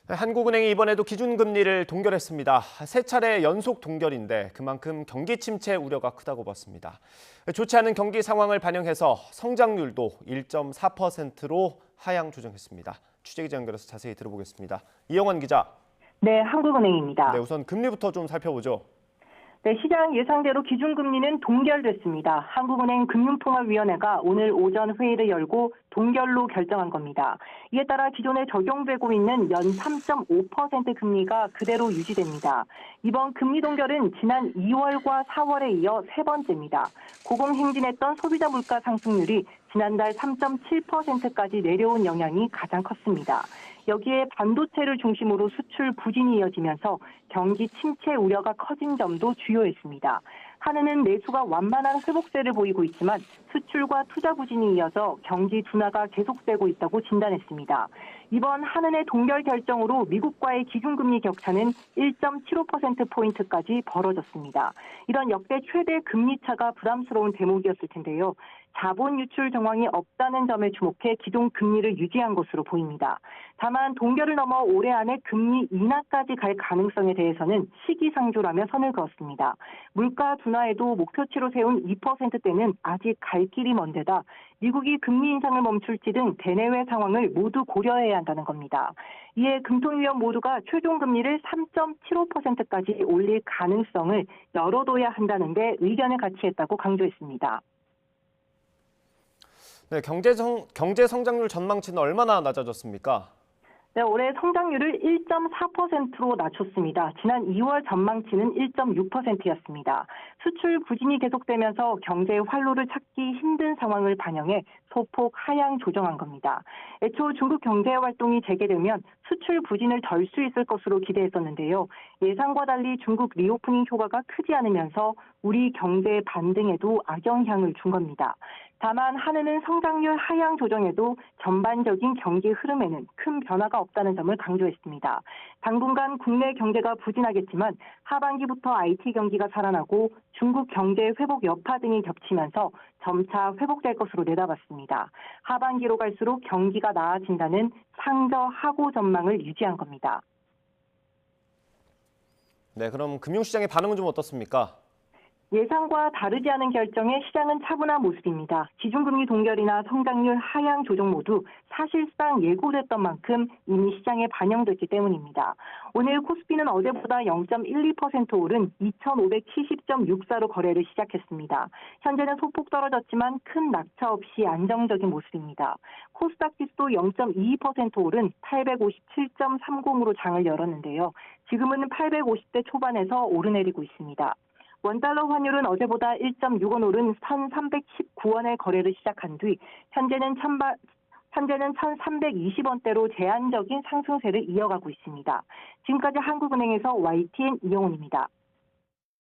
한국은행이 이번에도 기준금리를 동결했습니다. 세 차례 연속 동결인데 그만큼 경기 침체 우려가 크다고 봤습니다. 좋지 않은 경기 상황을 반영해서 성장률도 1.4%로 하향 조정했습니다. 취재기자 연결해서 자세히 들어보겠습니다. 이영원 기자. 네, 한국은행입니다. 네, 우선 금리부터 좀 살펴보죠. 네, 시장 예상대로 기준금리는 동결됐습니다. 한국은행 금융통화위원회가 오늘 오전 회의를 열고 동결로 결정한 겁니다. 이에 따라 기존에 적용되고 있는 연 3.5% 금리가 그대로 유지됩니다. 이번 금리 동결은 지난 2월과 4월에 이어 세 번째입니다. 고공행진했던 소비자 물가 상승률이 지난달 3.7%까지 내려온 영향이 가장 컸습니다. 여기에 반도체를 중심으로 수출 부진이 이어지면서 경기 침체 우려가 커진 점도 주요했습니다. 한은은 내수가 완만한 회복세를 보이고 있지만 수출과 투자 부진이 이어서 경기 둔화가 계속되고 있다고 진단했습니다. 이번 한은의 동결 결정으로 미국과의 기준금리 격차는 1.75%포인트까지 벌어졌습니다. 이런 역대 최대 금리 차가 부담스러운 대목이었을 텐데요. 자본 유출 정황이 없다는 점에 주목해 기존 금리를 유지한 것으로 보입니다. 다만 동결을 넘어 올해 안에 금리 인하까지 갈 가능성에 대해서는 시기상조라며 선을 그었습니다. 물가 둔화에도 목표치로 세운 2%대는 아직 갈 길이 먼 데다 미국이 금리 인상을 멈출지 등 대내외 상황을 모두 고려해야 한다는 겁니다. 이에 금통위원 모두가 최종 금리를 3.75%까지 올릴 가능성을 열어둬야 한다는 데 의견을 같이했다고 강조했습니다. 네, 경제 성장률 전망치는 얼마나 낮아졌습니까? 네, 올해 성장률을 1.4%로 낮췄습니다. 지난 2월 전망치는 1.6%였습니다. 수출 부진이 계속되면서 경제의 활로를 찾기 힘든 상황을 반영해 소폭 하향 조정한 겁니다. 애초 중국 경제 활동이 재개되면 수출 부진을 덜 수 있을 것으로 기대했었는데요. 예상과 달리 중국 리오프닝 효과가 크지 않으면서 우리 경제 반등에도 악영향을 준 겁니다. 다만 한은은 성장률 하향 조정에도 전반적인 경기 흐름에는 큰 변화가 없다는 점을 강조했습니다. 당분간 국내 경제가 부진하겠지만 하반기부터 IT 경기가 살아나고 중국 경제 회복 여파 등이 겹치면서 점차 회복될 것으로 내다봤습니다. 하반기로 갈수록 경기가 나아진다는 상저하고 전망을 유지한 겁니다. 네, 그럼 금융시장의 반응은 좀 어떻습니까? 예상과 다르지 않은 결정에 시장은 차분한 모습입니다. 기준금리 동결이나 성장률 하향 조정 모두 사실상 예고됐던 만큼 이미 시장에 반영됐기 때문입니다. 오늘 코스피는 어제보다 0.12% 오른 2,570.64로 거래를 시작했습니다. 현재는 소폭 떨어졌지만 큰 낙차 없이 안정적인 모습입니다. 코스닥 지수도 0.22% 오른 857.30으로 장을 열었는데요. 지금은 850대 초반에서 오르내리고 있습니다. 원달러 환율은 어제보다 1.6원 오른 1,319원에 거래를 시작한 뒤 현재는 1,320원대로 제한적인 상승세를 이어가고 있습니다. 지금까지 한국은행에서 YTN 이영훈입니다.